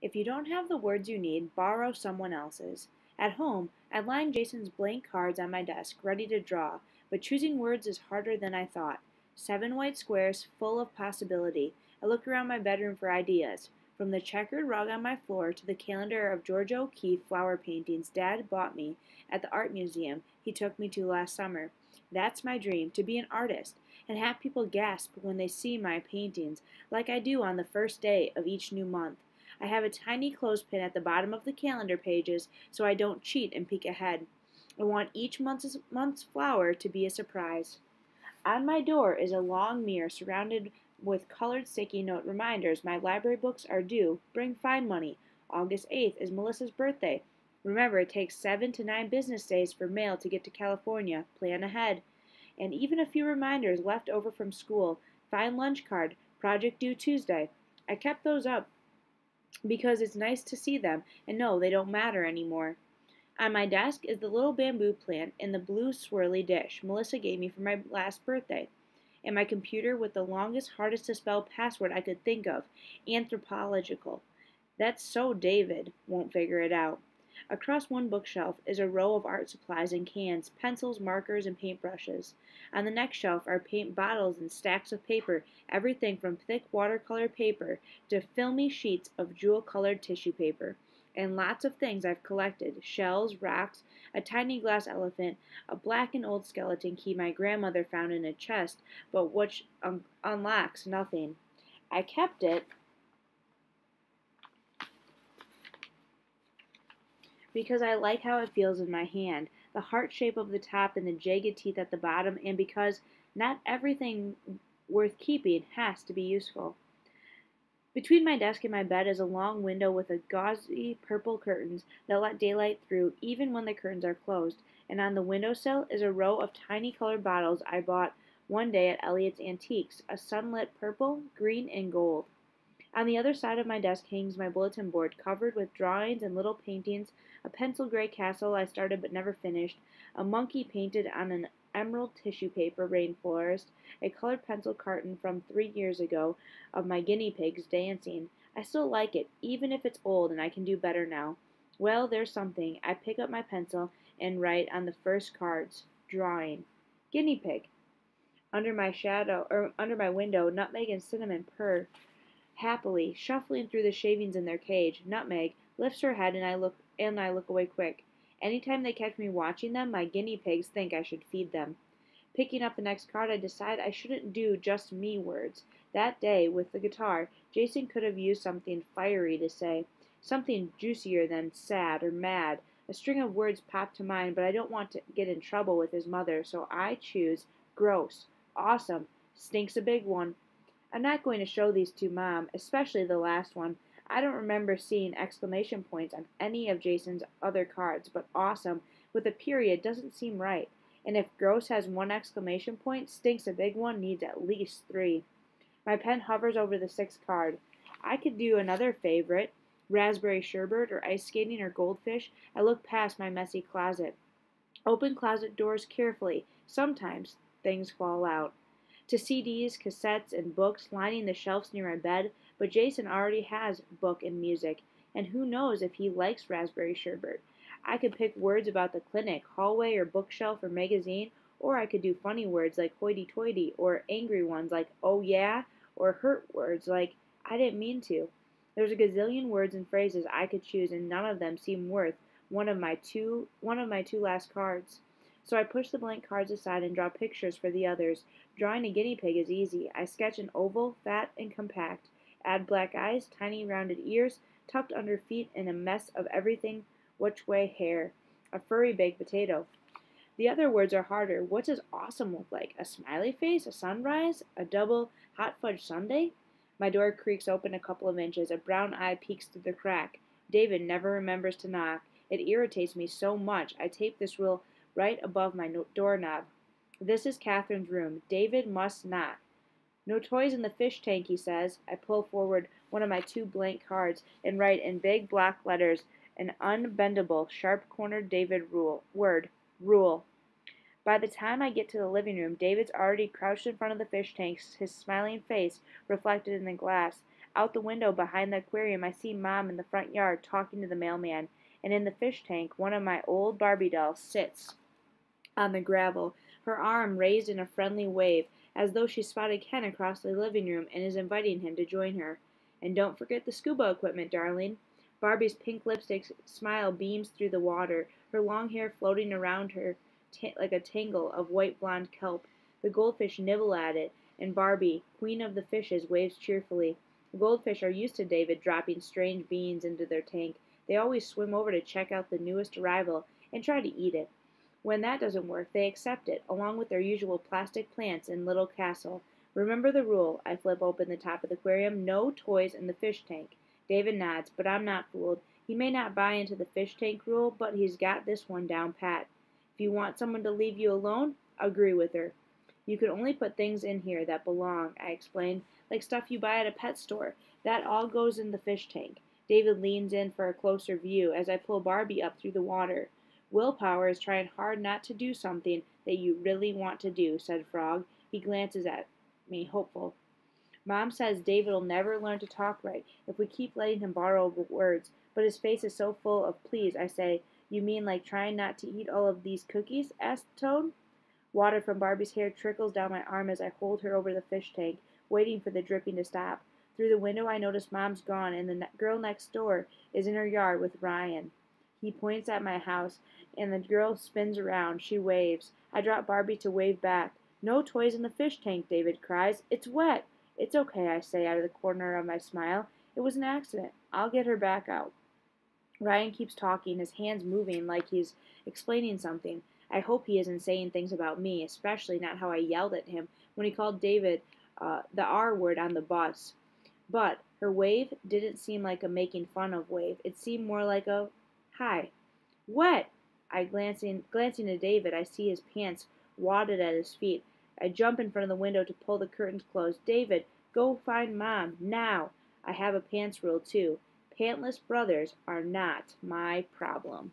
If you don't have the words you need, borrow someone else's. At home, I lined Jason's blank cards on my desk, ready to draw, but choosing words is harder than I thought. 7 white squares full of possibility. I look around my bedroom for ideas. From the checkered rug on my floor to the calendar of Georgia O'Keeffe flower paintings Dad bought me at the art museum he took me to last summer. That's my dream, to be an artist, and have people gasp when they see my paintings, like I do on the first day of each new month. I have a tiny clothespin at the bottom of the calendar pages so I don't cheat and peek ahead. I want each month's flower to be a surprise. On my door is a long mirror surrounded with colored sticky note reminders my library books are due. Bring fine money. August 8th is Melissa's birthday. Remember, it takes 7 to 9 business days for mail to get to California. Plan ahead. And even a few reminders left over from school. Fine lunch card. Project due Tuesday. I kept those up because it's nice to see them and know they don't matter anymore. On my desk is the little bamboo plant in the blue swirly dish Melissa gave me for my last birthday, and my computer with the longest, hardest to spell password I could think of, anthropological. That's so David won't figure it out. Across one bookshelf is a row of art supplies and cans, pencils, markers, and paintbrushes. On the next shelf are paint bottles and stacks of paper, everything from thick watercolor paper to filmy sheets of jewel-colored tissue paper. And lots of things I've collected, shells, rocks, a tiny glass elephant, a black and old skeleton key my grandmother found in a chest, but which unlocks nothing. I kept it because I like how it feels in my hand, the heart shape of the top and the jagged teeth at the bottom, and because not everything worth keeping has to be useful. Between my desk and my bed is a long window with a gauzy purple curtains that let daylight through even when the curtains are closed, and on the windowsill is a row of tiny colored bottles I bought one day at Elliot's Antiques, a sunlit purple, green, and gold. On the other side of my desk hangs my bulletin board, covered with drawings and little paintings, a pencil gray castle I started but never finished, a monkey painted on an emerald tissue paper rainforest, a colored pencil carton from 3 years ago of my guinea pigs dancing. I still like it, even if it's old and I can do better now. Well, there's something. I pick up my pencil and write on the first cards, drawing. Guinea pig. Under my window, Nutmeg and Cinnamon purr happily, shuffling through the shavings in their cage. Nutmeg lifts her head and I look away quick. Anytime they catch me watching them, my guinea pigs think I should feed them. Picking up the next card, I decide I shouldn't do just me words. That day, with the guitar, Jason could have used something fiery to say, something juicier than sad or mad. A string of words popped to mind, but I don't want to get in trouble with his mother, so I choose gross, awesome, stinks a big one. I'm not going to show these to Mom, especially the last one. I don't remember seeing exclamation points on any of Jason's other cards, but awesome with a period doesn't seem right. And if gross has one exclamation point, stinks a big one needs at least 3. My pen hovers over the 6th card. I could do another favorite, raspberry sherbet or ice skating or goldfish. I look past my messy closet. Open closet doors carefully. Sometimes things fall out. To CDs, cassettes, and books lining the shelves near my bed, but Jason already has book and music, and who knows if he likes raspberry sherbet. I could pick words about the clinic, hallway, or bookshelf or magazine, or I could do funny words like hoity-toity, or angry ones like oh yeah, or hurt words like I didn't mean to. There's a gazillion words and phrases I could choose, and none of them seem worth one of my two last cards. So I push the blank cards aside and draw pictures for the others. Drawing a guinea pig is easy. I sketch an oval, fat, and compact. Add black eyes, tiny rounded ears, tucked under feet, and a mess of everything which way hair. A furry baked potato. The other words are harder. What does awesome look like? A smiley face? A sunrise? A double hot fudge sundae? My door creaks open a couple of inches. A brown eye peeks through the crack. David never remembers to knock. It irritates me so much. I tape this rule right above my doorknob. This is Catherine's room. David must not. No toys in the fish tank, he says. I pull forward one of my 2 blank cards and write in big block letters an unbendable, sharp-cornered David word, rule. By the time I get to the living room, David's already crouched in front of the fish tank, his smiling face reflected in the glass. Out the window behind the aquarium, I see Mom in the front yard talking to the mailman, and in the fish tank, one of my old Barbie dolls sits on the gravel, her arm raised in a friendly wave, as though she spotted Ken across the living room and is inviting him to join her. And don't forget the scuba equipment, darling. Barbie's pink lipstick smile beams through the water, her long hair floating around her like a tangle of white blonde kelp. The goldfish nibble at it, and Barbie, queen of the fishes, waves cheerfully. The goldfish are used to David dropping strange beans into their tank. They always swim over to check out the newest arrival and try to eat it. When that doesn't work, they accept it, along with their usual plastic plants and little castle. Remember the rule. I flip open the top of the aquarium. No toys in the fish tank. David nods, but I'm not fooled. He may not buy into the fish tank rule, but he's got this one down pat. If you want someone to leave you alone, agree with her. You can only put things in here that belong, I explained, like stuff you buy at a pet store. That all goes in the fish tank. David leans in for a closer view as I pull Barbie up through the water. Willpower is trying hard not to do something that you really want to do, said Frog. He glances at me, hopeful. Mom says David'll never learn to talk right if we keep letting him borrow words, but his face is so full of please. I say, you mean like trying not to eat all of these cookies? Asked Toad. Water from Barbie's hair trickles down my arm as I hold her over the fish tank, waiting for the dripping to stop. Through the window I notice Mom's gone, and the girl next door is in her yard with Ryan. He points at my house, and the girl spins around. She waves. I drop Barbie to wave back. No toys in the fish tank, David cries. It's wet. It's okay, I say out of the corner of my smile. It was an accident. I'll get her back out. Ryan keeps talking, his hands moving like he's explaining something. I hope he isn't saying things about me, especially not how I yelled at him when he called David the R word on the bus. But her wave didn't seem like a making fun of wave. It seemed more like a hi. Wet! Glancing to David, I see his pants wadded at his feet. I jump in front of the window to pull the curtains closed. David, go find Mom, now! I have a pants rule, too. Pantless brothers are not my problem.